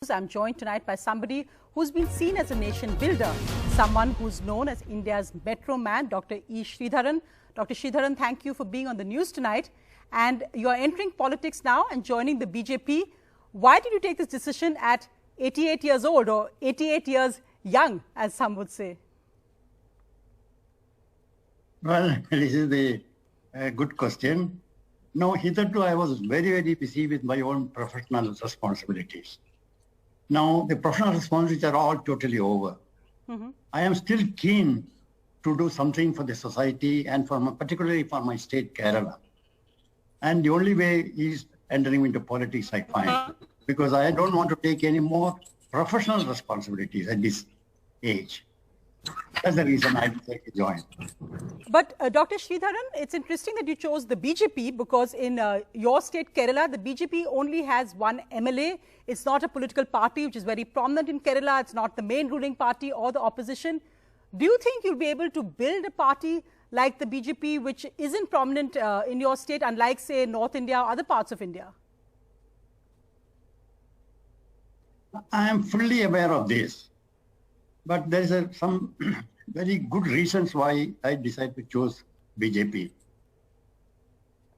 News. I'm joined tonight by somebody who's been seen as a nation builder, someone who's known as India's metro man, Dr. E. Sridharan. Dr. Sridharan, thank you for being on the news tonight. And you're entering politics now and joining the BJP. Why did you take this decision at 88 years old, or 88 years young, as some would say? Well, this is a good question. No, hitherto I was very busy with my own professional responsibilities. Now, the professional responsibilities are all totally over. I am still keen to do something for the society and particularly for my state, Kerala. And the only way is entering into politics, I find, because I don't want to take any more professional responsibilities at this age. That's the reason I decided to join. But Dr. Sridharan, it's interesting that you chose the BJP because in your state, Kerala, the BJP only has one MLA. It's not a political party which is very prominent in Kerala. It's not the main ruling party or the opposition. Do you think you'll be able to build a party like the BJP, which isn't prominent in your state, unlike, say, North India or other parts of India? I am fully aware of this. But there is some very good reasons why I decided to choose BJP.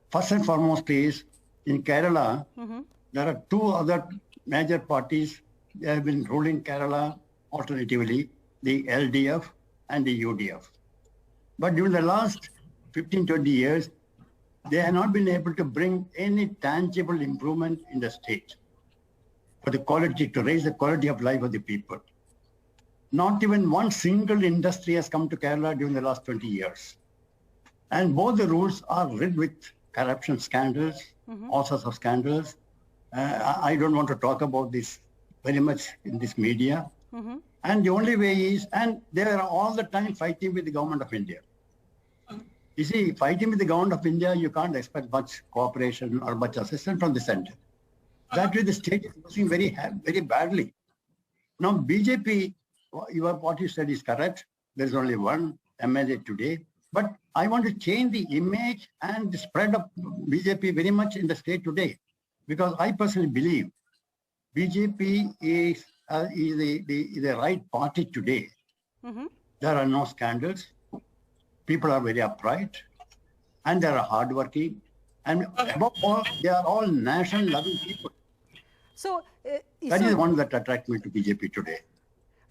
First and foremost is, in Kerala, there are two other major parties. They have been ruling Kerala alternatively, the LDF and the UDF. But during the last 15-20 years, they have not been able to bring any tangible improvement in the state for the quality, to raise the quality of life of the people. Not even one single industry has come to Kerala during the last 20 years. And both the rules are riddled with corruption scandals, all sorts of scandals. I don't want to talk about this very much in this media. And the only way is, and they are all the time fighting with the government of India. You see, fighting with the government of India, you can't expect much cooperation or much assistance from the center. That way the state is losing very badly. Now, BJP, what you said is correct. There's only one MLA today. But I want to change the image and the spread of BJP very much in the state today. Because I personally believe BJP is the right party today. There are no scandals. People are very upright. And they are hardworking. And above all, they are all nation-loving people. So that is one that attracts me to BJP today.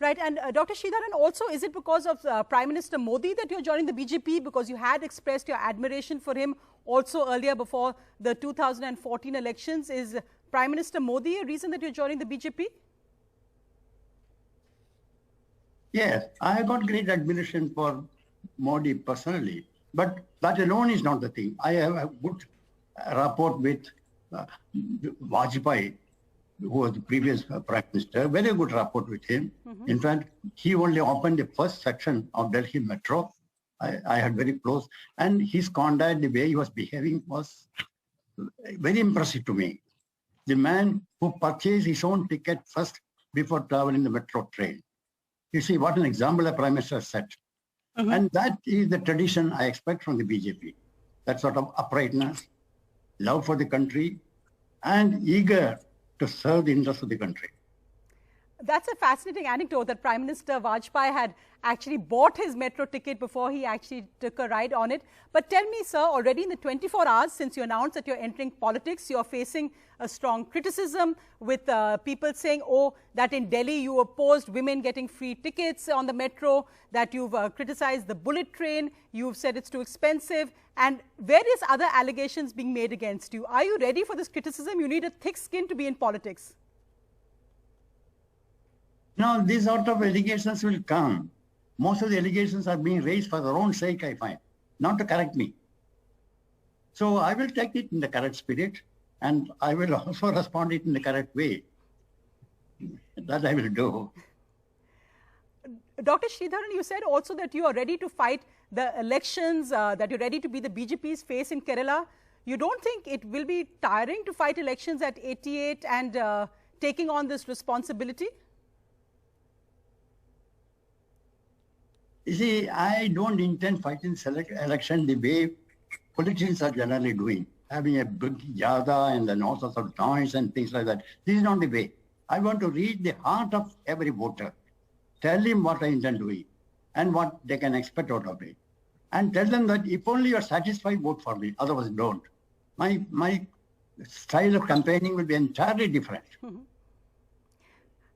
Right. And Dr. Sridharan, also, is it because of Prime Minister Modi that you're joining the BJP? Because you had expressed your admiration for him also earlier before the 2014 elections. Is Prime Minister Modi a reason that you're joining the BJP? Yes, I got great admiration for Modi personally. But that alone is not the thing. I have a good rapport with Vajpayee, who was the previous Prime Minister, very good rapport with him. In fact, he only opened the first section of Delhi Metro. I had very close. And his conduct, the way he was behaving was very impressive to me. The man who purchased his own ticket first before traveling the metro train. You see what an example the Prime Minister set. And that is the tradition I expect from the BJP. That sort of uprightness, love for the country, and eager to serve the interests of the country. That's a fascinating anecdote that Prime Minister Vajpayee had actually bought his metro ticket before he actually took a ride on it. But tell me, sir, already in the 24 hours since you announced that you're entering politics, you're facing a strong criticism with people saying, oh, that in Delhi you opposed women getting free tickets on the metro, that you've criticized the bullet train, you've said it's too expensive, and various other allegations being made against you. Are you ready for this criticism? You need a thick skin to be in politics. Now, these sort of allegations will come. Most of the allegations are being raised for their own sake, I find, not to correct me. So I will take it in the correct spirit, and I will also respond it in the correct way. That I will do. Dr. Sridharan, you said also that you are ready to fight the elections, that you're ready to be the BJP's face in Kerala. You don't think it will be tiring to fight elections at 88 and taking on this responsibility? You see, I don't intend fighting election the way politicians are generally doing, having a big yada and then all sorts of noise and things like that. This is not the way. I want to reach the heart of every voter, tell him what I intend doing and what they can expect out of me. And tell them that if only you're satisfied, vote for me, otherwise don't. My style of campaigning will be entirely different.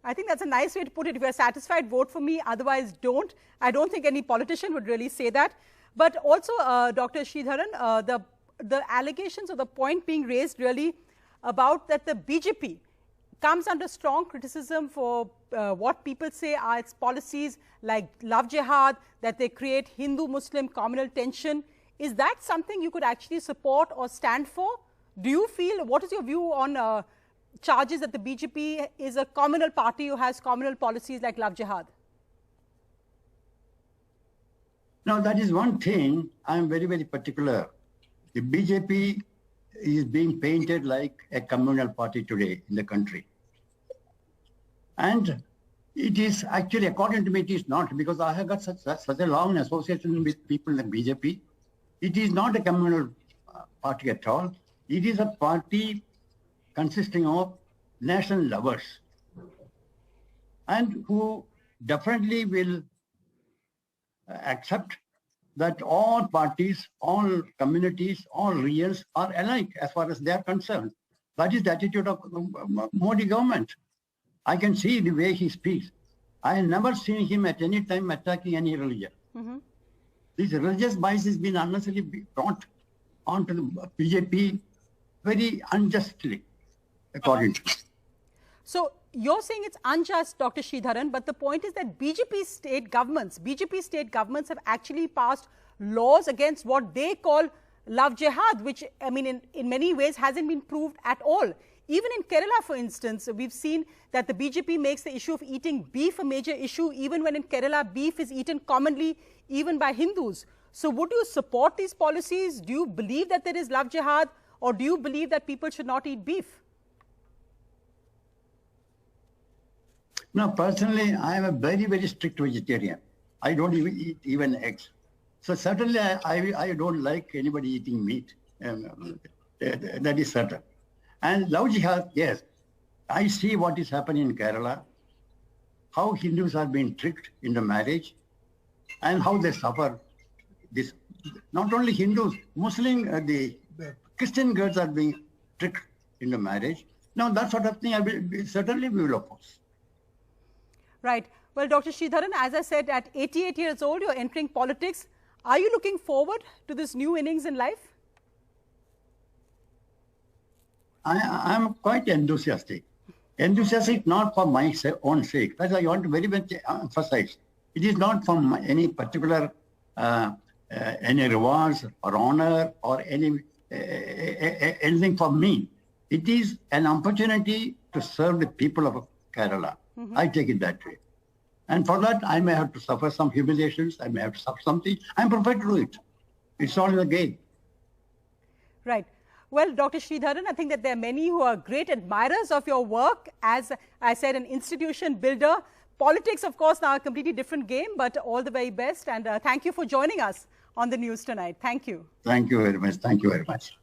I think that's a nice way to put it. If you're satisfied, vote for me, otherwise don't. I don't think any politician would really say that. But also, Dr. Sridharan, the allegations or the point being raised really about that the BJP comes under strong criticism for what people say are its policies like love jihad, that they create Hindu-Muslim communal tension. Is that something you could actually support or stand for? Do you feel, what is your view on charges that the BJP is a communal party who has communal policies like love jihad? Now, that is one thing I am very, very particular. The BJP is being painted like a communal party today in the country. And it is actually, according to me, it is not, because I have got such a long association with people in the BJP. It is not a communal party at all. It is a party consisting of national lovers and who definitely will accept that all parties, all communities, all regions are alike as far as they are concerned. That is the attitude of Modi government. I can see the way he speaks. I have never seen him at any time attacking any religion. This religious bias has been unnecessarily brought onto the BJP very unjustly, according to me. So you're saying it's unjust, Dr. Sridharan, but the point is that BJP state governments have actually passed laws against what they call love jihad, which, I mean, in many ways hasn't been proved at all. Even in Kerala, for instance, we've seen that the BJP makes the issue of eating beef a major issue, even when in Kerala beef is eaten commonly, even by Hindus. So would you support these policies? Do you believe that there is love jihad, or do you believe that people should not eat beef? No, personally, I am a very, very strict vegetarian. I don't even eat even eggs. So certainly, I don't like anybody eating meat. That is certain. And love jihad, yes. I see what is happening in Kerala, how Hindus are being tricked into marriage, and how they suffer this. Not only Hindus, Muslim, the Christian girls are being tricked into marriage. Now, that sort of thing, certainly we will oppose. Right. Well, Dr. Sridharan, as I said, at 88 years old, you're entering politics. Are you looking forward to this new innings in life? I'm quite enthusiastic. Enthusiastic not for my own sake. That I want to very much emphasize. It is not from any particular any rewards or honor or anything for me. It is an opportunity to serve the people of Kerala. I take it that way. And for that, I may have to suffer some humiliations. I may have to suffer something. I'm prepared to do it. It's all in the game. Right. Well, Dr. Sridharan, I think that there are many who are great admirers of your work as, I said, an institution builder. Politics, of course, now a completely different game, but all the very best. And thank you for joining us on the news tonight. Thank you. Thank you very much. Thank you very much.